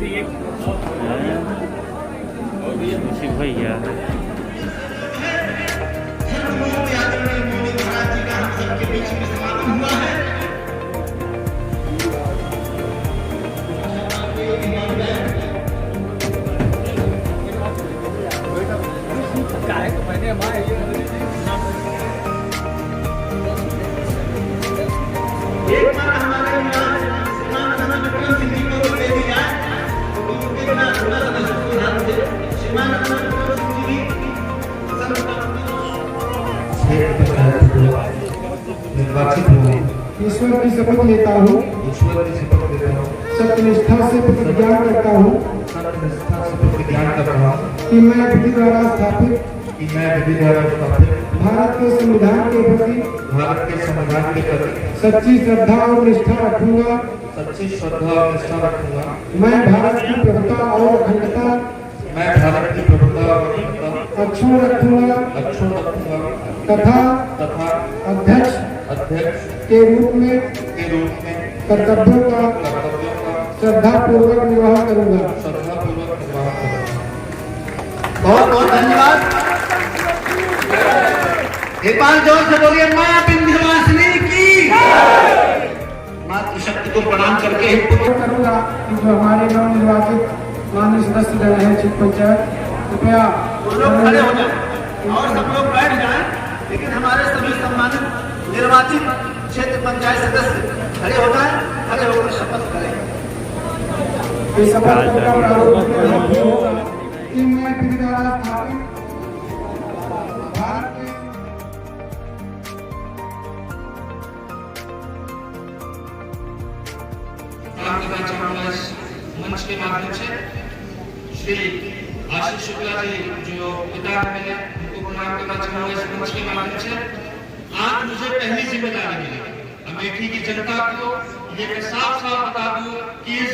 भैया निर्वाचित हुए ईश्वर की शपथ लेता हूँ सत्यनिष्ठा से प्रतिज्ञा करता हूँ कि मैं विधि द्वारा स्थापित भारत के संविधान के प्रति सच्ची श्रद्धा और निष्ठा रखूंगा मैं भारत की प्रभुता और अखंडता अक्षुण्ण रखूंगा तथा अध्यक्ष के रूप में कर्तव्यों का श्रद्धापूर्वक निर्वाह करूंगा। बहुत बहुत धन्यवाद। एक बार जोर से बोलिए मां विंध्यवासिनी की मातृ शक्ति को प्रणाम करके करूंगा कि जो हमारे नव निर्वाचित माननीय सदस्य गण हैं क्षेत्र पंचायत कृपया लोग खड़े हो जाए और सब लोग बैठ जाएं, लेकिन हमारे सभी सम्मानित निर्वाचित क्षेत्र पंचायत सदस्य खड़े हो जाएं, खड़े होकर शपथ करें। शपथ का प्रारूप होगा कि मैं विधि द्वारा स्थापित भारत के मंच के माध्यम से श्री आशीष शुक्ला जी जो पिता हैं मेरे उनको प्रणाम करना चाहूंगा इस मंच के माध्यम से। आज मुझे पहली जिम्मेदारी मिली अमेठी की जनता को ये मैं साफ साफ बता दूं कि इस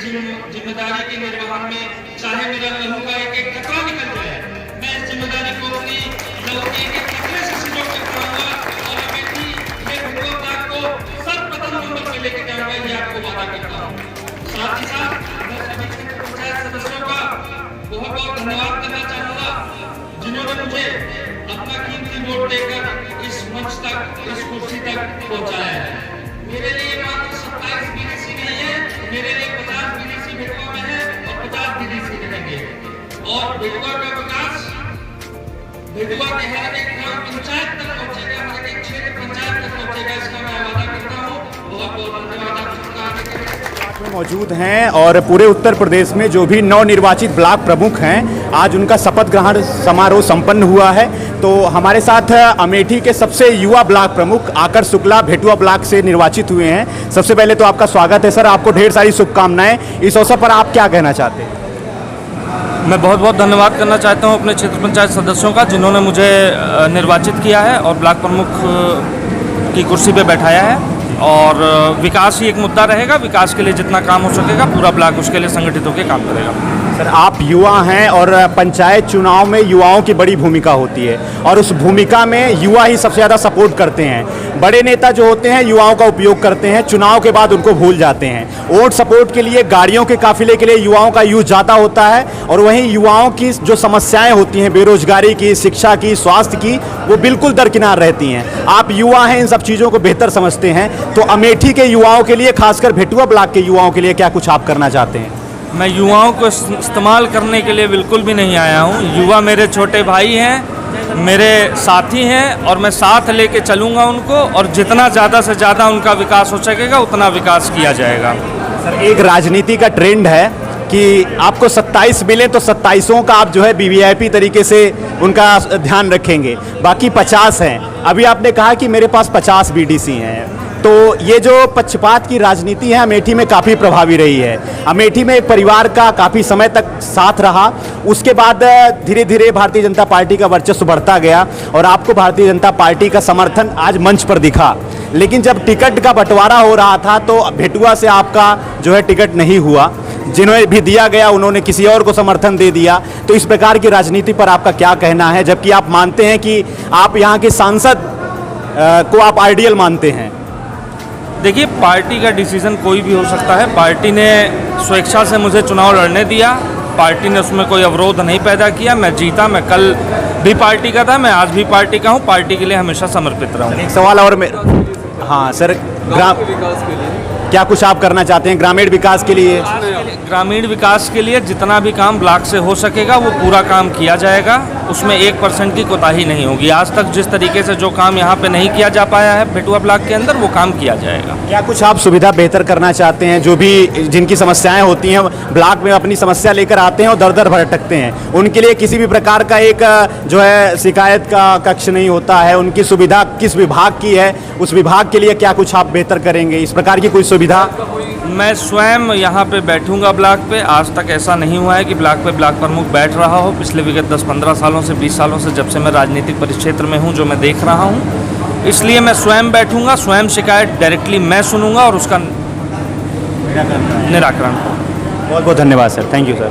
जिम्मेदारी के निर्वहन में चाहे मेरा लहू का एक एक कतरा निकल जाए, मैं इस जिम्मेदारी को अपनी लहू के एक एक कतरे से संजोग कर पाऊंगा और अमेठी में भगवत बाग को सर्वप्रथम नंबर से लेकर जाऊंगा, ये आपको वादा करता हूँ। साथ ही साथ मैं सभी क्षेत्र पंचायत सदस्यों का बहुत बहुत धन्यवाद करना चाहूंगा जिन्होंने मुझे अपना कीमती वोट देकर इस मंच तक इस कुर्सी तक पहुंचाया है। मेरे लिए मात्र 27 बीडीसी नहीं है, मेरे लिए 50 बीडीसी भेटुआ में है और 50 बीडीसी रहेंगे और भेटुआ का विकास भेटुआ के हर एक ग्राम पंचायत तक पहुंचेगा, हर एक क्षेत्र पंचायत तक पहुंचेगा, इसका मैं वादा करता हूँ। बहुत बहुत धन्यवाद आप सबका आने के लिए मौजूद हैं और पूरे उत्तर प्रदेश में जो भी नवनिर्वाचित ब्लॉक प्रमुख हैं आज उनका शपथ ग्रहण समारोह संपन्न हुआ है। तो हमारे साथ अमेठी के सबसे युवा ब्लॉक प्रमुख आकर्ष शुक्ला भेटुआ ब्लॉक से निर्वाचित हुए हैं। सबसे पहले तो आपका स्वागत है सर, आपको ढेर सारी शुभकामनाएं। इस अवसर पर आप क्या कहना चाहते हैं? मैं बहुत बहुत धन्यवाद करना चाहता हूं अपने क्षेत्र पंचायत सदस्यों का जिन्होंने मुझे निर्वाचित किया है और ब्लॉक प्रमुख की कुर्सी पे बैठाया है और विकास ही एक मुद्दा रहेगा। विकास के लिए जितना काम हो सकेगा पूरा ब्लॉक उसके लिए संगठित होकर काम करेगा। सर आप युवा हैं और पंचायत चुनाव में युवाओं की बड़ी भूमिका होती है और उस भूमिका में युवा ही सबसे ज़्यादा सपोर्ट करते हैं। बड़े नेता जो होते हैं युवाओं का उपयोग करते हैं, चुनाव के बाद उनको भूल जाते हैं। वोट सपोर्ट के लिए गाड़ियों के काफिले के लिए युवाओं का यूज ज़्यादा होता है और वहीं युवाओं की जो समस्याएं होती हैं बेरोजगारी की, शिक्षा की, स्वास्थ्य की, वो बिल्कुल दरकिनार रहती हैं। आप युवा हैं, इन सब चीज़ों को बेहतर समझते हैं, तो अमेठी के युवाओं के लिए, खासकर भेटुआ ब्लॉक के युवाओं के लिए क्या कुछ आप करना चाहते हैं? मैं युवाओं को इस्तेमाल करने के लिए बिल्कुल भी नहीं आया हूँ। युवा मेरे छोटे भाई हैं, मेरे साथी हैं और मैं साथ लेके चलूँगा उनको और जितना ज़्यादा से ज़्यादा उनका विकास हो सकेगा उतना विकास किया जाएगा। सर एक राजनीति का ट्रेंड है कि आपको 27 मिले तो 27ओं का आप जो है वीवीआईपी तरीके से उनका ध्यान रखेंगे, बाकी 50 हैं। अभी आपने कहा कि मेरे पास 50 बीडीसी हैं, तो ये जो पक्षपात की राजनीति है अमेठी में काफ़ी प्रभावी रही है। अमेठी में एक परिवार का काफ़ी समय तक साथ रहा, उसके बाद धीरे धीरे भारतीय जनता पार्टी का वर्चस्व बढ़ता गया और आपको भारतीय जनता पार्टी का समर्थन आज मंच पर दिखा। लेकिन जब टिकट का बंटवारा हो रहा था तो भेटुआ से आपका जो है टिकट नहीं हुआ, जिन्हें भी दिया गया उन्होंने किसी और को समर्थन दे दिया। तो इस प्रकार की राजनीति पर आपका क्या कहना है, जबकि आप मानते हैं कि आप यहाँ के सांसद को आप आइडियल मानते हैं? देखिए, पार्टी का डिसीजन कोई भी हो सकता है। पार्टी ने स्वेच्छा से मुझे चुनाव लड़ने दिया, पार्टी ने उसमें कोई अवरोध नहीं पैदा किया। मैं जीता, मैं कल भी पार्टी का था, मैं आज भी पार्टी का हूँ, पार्टी के लिए हमेशा समर्पित रहूँगा। एक सवाल और में हाँ सर, क्या कुछ आप करना चाहते हैं ग्रामीण विकास के लिए? ग्रामीण विकास के लिए जितना भी काम ब्लॉक से हो सकेगा वो पूरा काम किया जाएगा, उसमें 1% की कोताही नहीं होगी। आज तक जिस तरीके से जो काम यहाँ पे नहीं किया जा पाया है बेटुआ ब्लॉक के अंदर, वो काम किया जाएगा। क्या कुछ आप सुविधा बेहतर करना चाहते हैं? जो भी जिनकी समस्याएं होती हैं ब्लॉक में अपनी समस्या लेकर आते हैं और दर दर भटकते हैं, उनके लिए किसी भी प्रकार का एक जो है शिकायत का कक्ष नहीं होता है, उनकी सुविधा किस विभाग की है, उस विभाग के लिए क्या कुछ आप बेहतर करेंगे? इस प्रकार की कोई सुविधा? मैं स्वयं यहाँ पे बैठूंगा ब्लॉक पे। आज तक ऐसा नहीं हुआ है कि ब्लॉक पे ब्लॉक प्रमुख बैठ रहा हो। पिछले विगत 10-15 सालों से, 20 सालों से, जब से मैं राजनीतिक परिक्षेत्र में हूँ, जो मैं देख रहा हूँ, इसलिए मैं स्वयं बैठूंगा, स्वयं शिकायत डायरेक्टली मैं सुनूंगा और उसका निराकरण। बहुत बहुत धन्यवाद सर, थैंक यू सर।